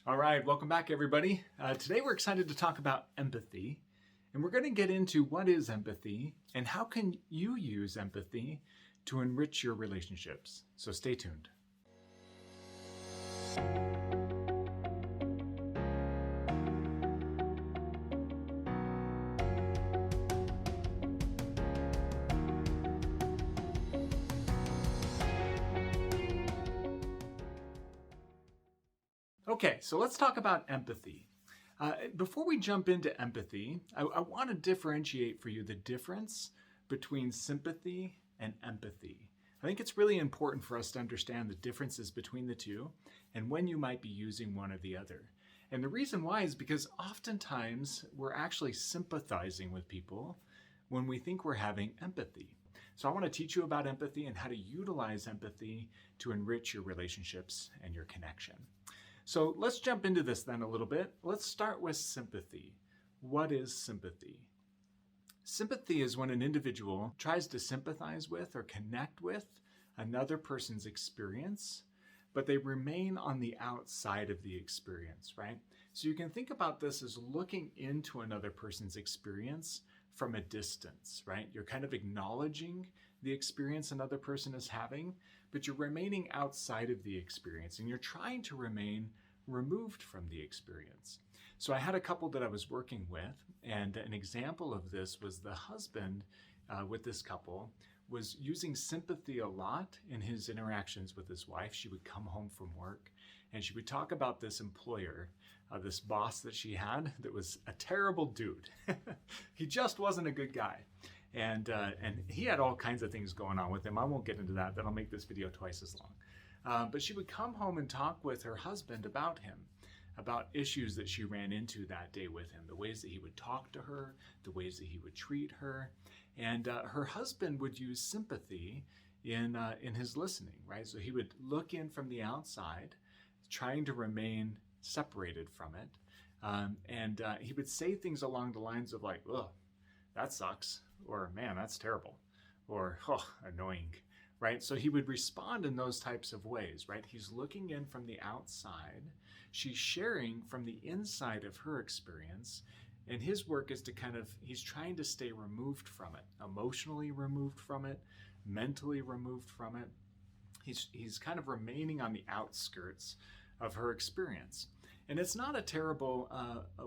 All right, welcome back, everybody. Today we're excited to talk about empathy, and we're going to get into what is empathy and how can you use empathy to enrich your relationships. So stay tuned. Okay, so let's talk about empathy. Before we jump into empathy, I want to differentiate for you the difference between sympathy and empathy. I think it's really important for us to understand the differences between the two and when you might be using one or the other. And the reason why is because oftentimes we're actually sympathizing with people when we think we're having empathy. So I want to teach you about empathy and how to utilize empathy to enrich your relationships and your connection. So let's jump into this then a little bit. Let's start with sympathy. What is sympathy? Sympathy is when an individual tries to sympathize with or connect with another person's experience, but they remain on the outside of the experience, right? So you can think about this as looking into another person's experience from a distance, right? You're kind of acknowledging the experience another person is having, but you're remaining outside of the experience and you're trying to remain removed from the experience. So I had a couple that I was working with, and an example of this was the husband with this couple was using sympathy a lot in his interactions with his wife. She would come home from work and she would talk about this employer, this boss that she had that was a terrible dude. He just wasn't a good guy. And he had all kinds of things going on with him. I won't get into that. That'll make this video twice as long. But she would come home and talk with her husband about him, about issues that she ran into that day with him, the ways that he would talk to her, the ways that he would treat her. And her husband would use sympathy in his listening, right? So he would look in from the outside, trying to remain separated from it. He would say things along the lines of like, "Ugh, that sucks," or "Man, that's terrible," or "Oh, annoying," right? So he would respond in those types of ways, right? He's looking in from the outside. She's sharing from the inside of her experience. And his work is to he's trying to stay removed from it, emotionally removed from it, mentally removed from it. He's kind of remaining on the outskirts of her experience. And it's not a terrible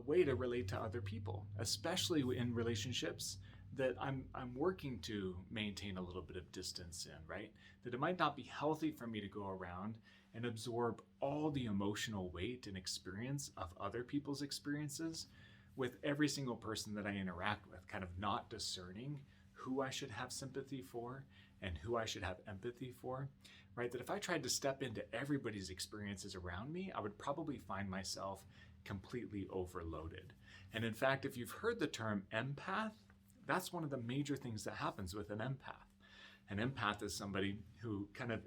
way to relate to other people, especially in relationships that I'm working to maintain a little bit of distance in, right? That it might not be healthy for me to go around and absorb all the emotional weight and experience of other people's experiences with every single person that I interact with, kind of not discerning who I should have sympathy for and who I should have empathy for, right? That if I tried to step into everybody's experiences around me, I would probably find myself completely overloaded. And in fact, if you've heard the term empath, that's one of the major things that happens with an empath. An empath is somebody who kind of,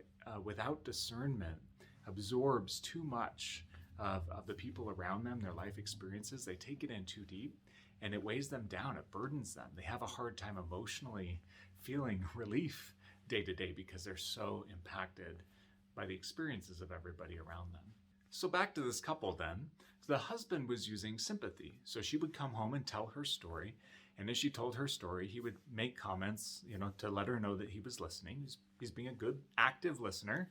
without discernment, absorbs too much of the people around them, their life experiences. They take it in too deep and it weighs them down, it burdens them. They have a hard time emotionally feeling relief day to day because they're so impacted by the experiences of everybody around them. So back to this couple then, the husband was using sympathy. So she would come home and tell her story. And as she told her story, he would make comments, to let her know that he was listening. He's being a good, active listener.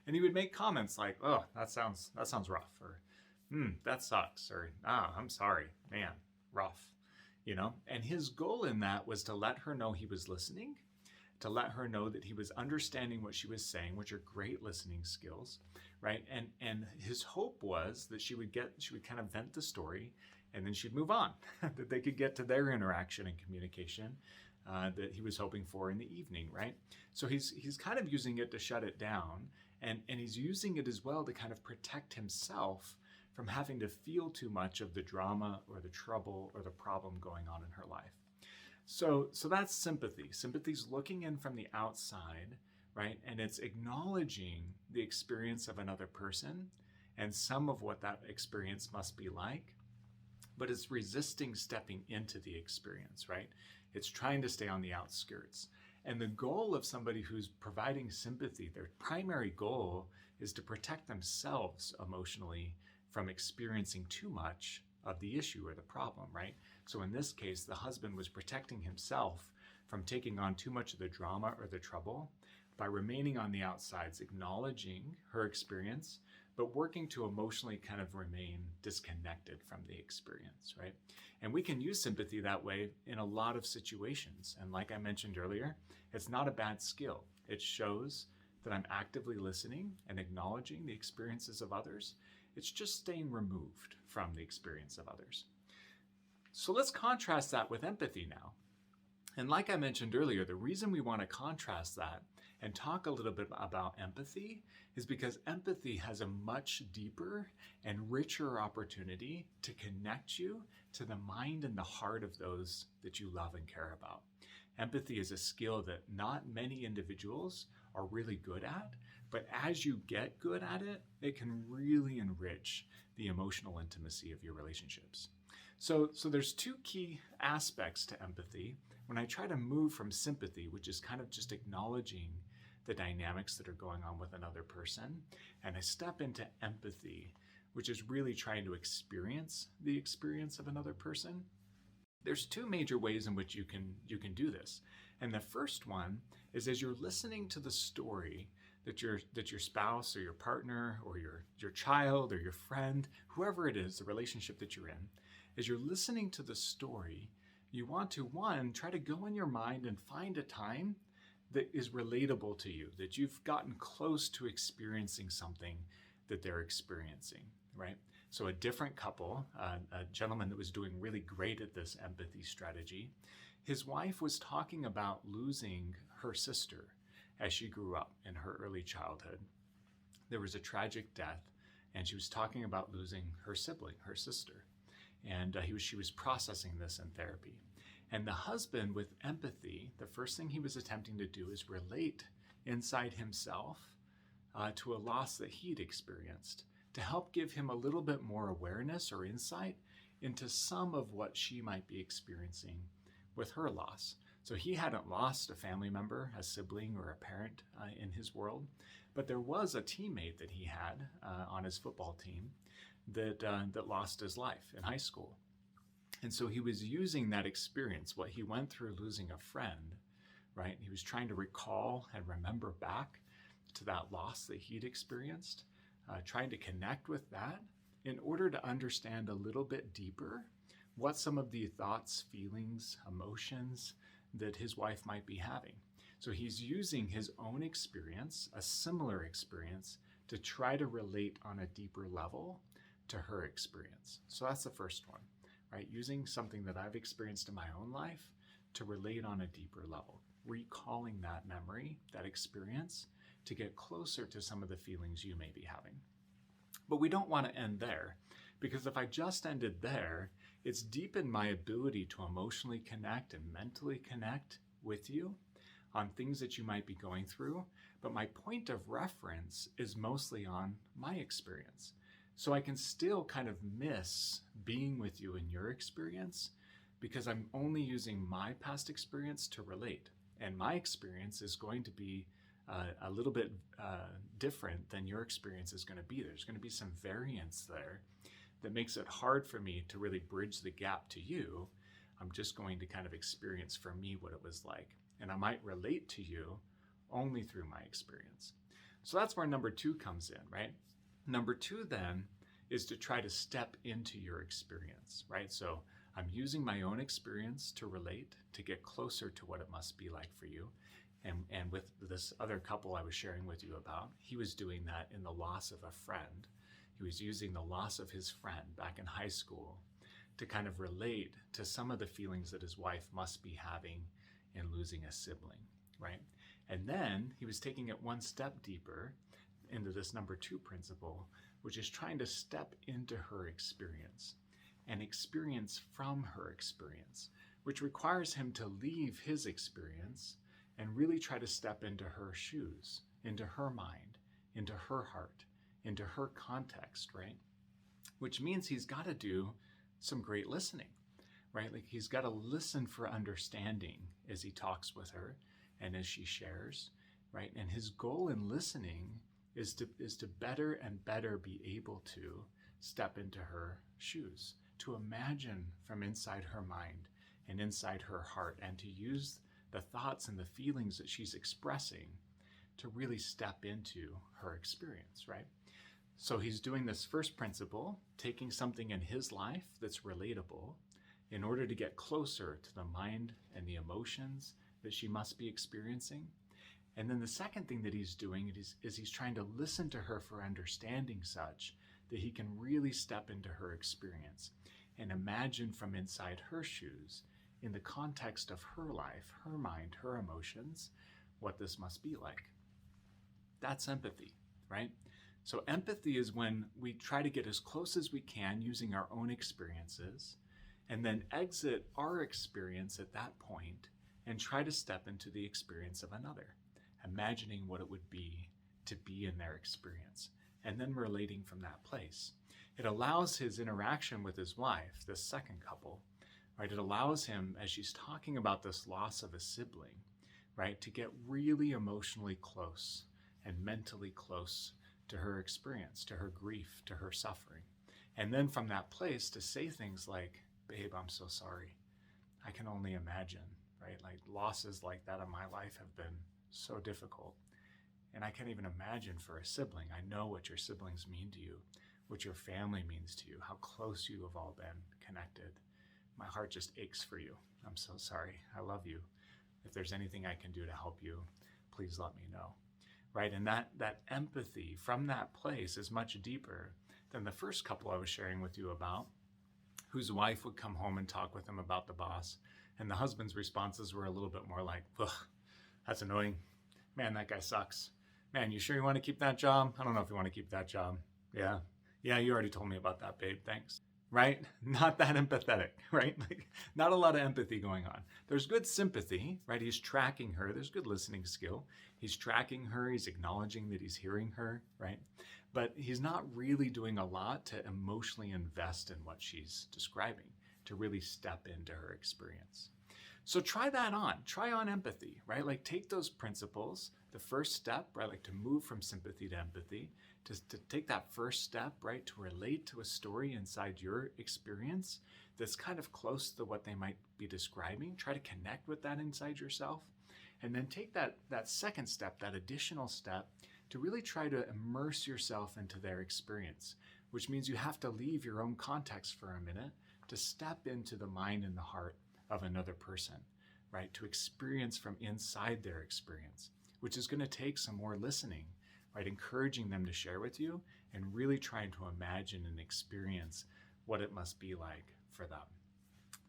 And he would make comments like, "Oh, that sounds rough," or "That sucks," or "I'm sorry, man, rough," And his goal in that was to let her know he was listening, to let her know that he was understanding what she was saying, which are great listening skills, right? And his hope was that she would kind of vent the story, and then she'd move on, that they could get to their interaction and communication that he was hoping for in the evening, right? So he's kind of using it to shut it down, and he's using it as well to kind of protect himself from having to feel too much of the drama or the trouble or the problem going on in her life. So that's sympathy. Sympathy's looking in from the outside, right? And it's acknowledging the experience of another person and some of what that experience must be like, but it's resisting stepping into the experience, right? It's trying to stay on the outskirts. And the goal of somebody who's providing sympathy, their primary goal is to protect themselves emotionally from experiencing too much of the issue or the problem, right? So in this case, the husband was protecting himself from taking on too much of the drama or the trouble by remaining on the outsides, acknowledging her experience, but working to emotionally kind of remain disconnected from the experience, right? And we can use sympathy that way in a lot of situations. And like I mentioned earlier, it's not a bad skill. It shows that I'm actively listening and acknowledging the experiences of others. It's just staying removed from the experience of others. So let's contrast that with empathy now. And like I mentioned earlier, the reason we want to contrast that and talk a little bit about empathy is because empathy has a much deeper and richer opportunity to connect you to the mind and the heart of those that you love and care about. Empathy is a skill that not many individuals are really good at, but as you get good at it, it can really enrich the emotional intimacy of your relationships. So there's two key aspects to empathy. When I try to move from sympathy, which is kind of just acknowledging the dynamics that are going on with another person, and I step into empathy, which is really trying to experience the experience of another person, there's two major ways in which you can do this. And the first one is as you're listening to the story that your spouse or your partner or your child or your friend, whoever it is, the relationship that you're in, as you're listening to the story, you want to, one, try to go in your mind and find a time that is relatable to you, that you've gotten close to experiencing something that they're experiencing, right? So a different couple, a gentleman that was doing really great at this empathy strategy, his wife was talking about losing her sister as she grew up in her early childhood. There was a tragic death, and she was talking about losing her sibling, her sister. And she was processing this in therapy. And the husband, with empathy, the first thing he was attempting to do is relate inside himself to a loss that he'd experienced, to help give him a little bit more awareness or insight into some of what she might be experiencing with her loss. So he hadn't lost a family member, a sibling, or a parent in his world, but there was a teammate that he had on his football team that lost his life in high school. And so he was using that experience, what he went through losing a friend, right? He was trying to recall and remember back to that loss that he'd experienced, trying to connect with that in order to understand a little bit deeper what some of the thoughts, feelings, emotions that his wife might be having. So he's using his own experience, a similar experience, to try to relate on a deeper level to her experience. So that's the first one, right? Using something that I've experienced in my own life to relate on a deeper level, recalling that memory, that experience, to get closer to some of the feelings you may be having. But we don't want to end there, because if I just ended there, it's deepened my ability to emotionally connect and mentally connect with you on things that you might be going through. But my point of reference is mostly on my experience. So I can still kind of miss being with you in your experience because I'm only using my past experience to relate. And my experience is going to be a little bit different than your experience is going to be. There's going to be some variance there that makes it hard for me to really bridge the gap to you. I'm just going to kind of experience for me what it was like. And I might relate to you only through my experience. So that's where number 2 comes in, right? Number 2 then is to try to step into your experience, right? So I'm using my own experience to relate, to get closer to what it must be like for you. And with this other couple I was sharing with you about, he was doing that in the loss of a friend. He was using the loss of his friend back in high school to kind of relate to some of the feelings that his wife must be having in losing a sibling, right? And then he was taking it one step deeper into this number 2 principle, which is trying to step into her experience and experience from her experience, which requires him to leave his experience and really try to step into her shoes, into her mind, into her heart, into her context, right? Which means he's got to do some great listening, right? Like he's got to listen for understanding as he talks with her and as she shares, right? And his goal in listening is to better and better be able to step into her shoes, to imagine from inside her mind and inside her heart, and to use the thoughts and the feelings that she's expressing to really step into her experience, right? So he's doing this first principle, taking something in his life that's relatable in order to get closer to the mind and the emotions that she must be experiencing. And then the second thing that he's doing is he's trying to listen to her for understanding such that he can really step into her experience and imagine from inside her shoes, in the context of her life, her mind, her emotions, what this must be like. That's empathy, right? So empathy is when we try to get as close as we can using our own experiences and then exit our experience at that point and try to step into the experience of another, imagining what it would be to be in their experience and then relating from that place. It allows his interaction with his wife, this second couple, right? It allows him, as she's talking about this loss of a sibling, right, to get really emotionally close and mentally close to her experience, to her grief, to her suffering. And then from that place to say things like, babe, I'm so sorry. I can only imagine, right? Like losses like that in my life have been so difficult. And I can't even imagine for a sibling. I know what your siblings mean to you, what your family means to you, how close you have all been connected. My heart just aches for you. I'm so sorry. I love you. If there's anything I can do to help you, please let me know. Right? And that empathy from that place is much deeper than the first couple I was sharing with you about, whose wife would come home and talk with him about the boss. And the husband's responses were a little bit more like, ugh, that's annoying. Man, that guy sucks. Man, you sure you want to keep that job? I don't know if you want to keep that job. Yeah, you already told me about that, babe. Thanks. Right? Not that empathetic, right? Like, not a lot of empathy going on. There's good sympathy, right? He's tracking her. There's good listening skill. He's tracking her. He's acknowledging that he's hearing her, right? But he's not really doing a lot to emotionally invest in what she's describing, to really step into her experience. So try that on. Try on empathy, right? Like take those principles, the first step, right? Like to move from sympathy to empathy, to take that first step, right? To relate to a story inside your experience that's kind of close to what they might be describing. Try to connect with that inside yourself. And then take that second step, that additional step, to really try to immerse yourself into their experience, which means you have to leave your own context for a minute to step into the mind and the heart of another person, right? To experience from inside their experience, which is going to take some more listening, right? Encouraging them to share with you and really trying to imagine and experience what it must be like for them.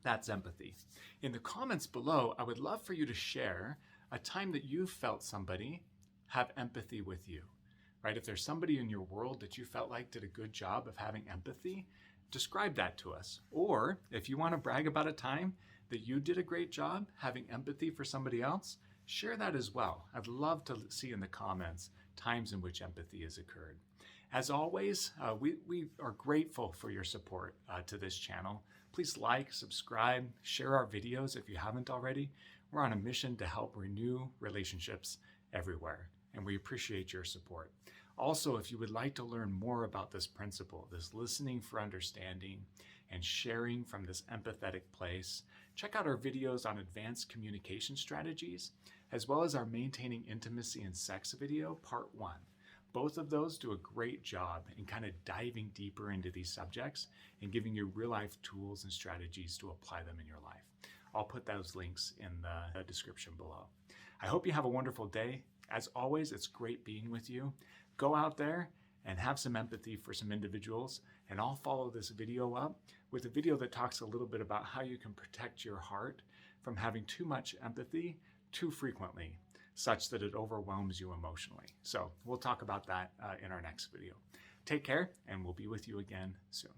That's empathy. In the comments below, I would love for you to share a time that you felt somebody have empathy with you, right? If there's somebody in your world that you felt like did a good job of having empathy, describe that to us. Or if you want to brag about a time that you did a great job having empathy for somebody else, share that as well. I'd love to see in the comments times in which empathy has occurred. As always, we are grateful for your support to this channel. Please like, subscribe, share our videos if you haven't already. We're on a mission to help renew relationships everywhere, and we appreciate your support. Also, if you would like to learn more about this principle, this listening for understanding and sharing from this empathetic place, check out our videos on advanced communication strategies, as well as our Maintaining Intimacy and Sex video, part 1. Both of those do a great job in kind of diving deeper into these subjects and giving you real-life tools and strategies to apply them in your life. I'll put those links in the description below. I hope you have a wonderful day. As always, it's great being with you. Go out there and have some empathy for some individuals, and I'll follow this video up with a video that talks a little bit about how you can protect your heart from having too much empathy too frequently, such that it overwhelms you emotionally. So we'll talk about that in our next video. Take care, and we'll be with you again soon.